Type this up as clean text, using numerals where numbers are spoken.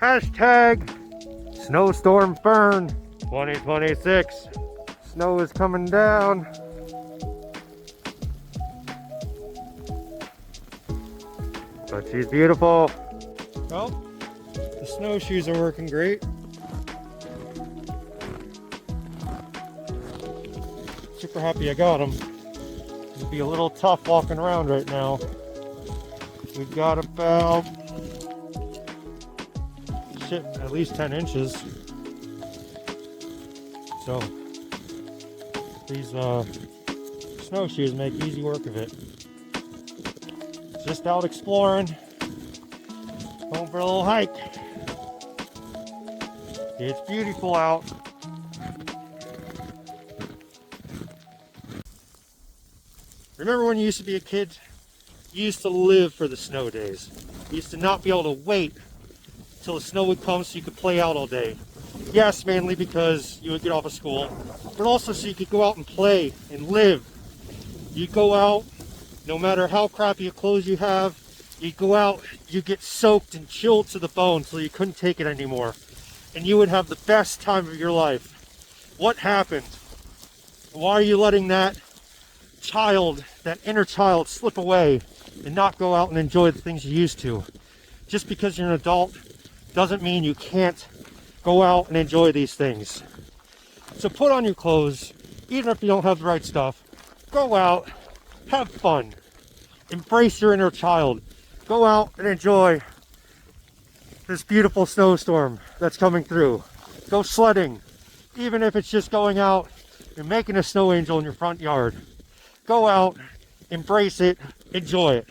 Hashtag Snowstorm Fern 2026. Snow is coming down. But she's beautiful. Well, the snowshoes are working great. Super happy I got them. It'd be a little tough walking around right now. We've got about at least 10 inches. So these snowshoes make easy work of it. Just out exploring, going for a little hike. It's beautiful out. Remember when you used to be a kid? You used to live for the snow days. You used to not be able to wait till the snow would come so you could play out all day. Yes, mainly because you would get off of school, but also so you could go out and play and live. You'd go out, no matter how crappy a clothes you have, you'd go out, you get soaked and chilled to the bone till you couldn't take it anymore. And you would have the best time of your life. What happened? Why are you letting that child, that inner child, slip away and not go out and enjoy the things you used to? Just because you're an adult doesn't mean you can't go out and enjoy these things. So put on your clothes, even if you don't have the right stuff. Go out, have fun, embrace your inner child. Go out and enjoy this beautiful snowstorm that's coming through. Go sledding, even if it's just going out and making a snow angel in your front yard. Go out, embrace it, enjoy it.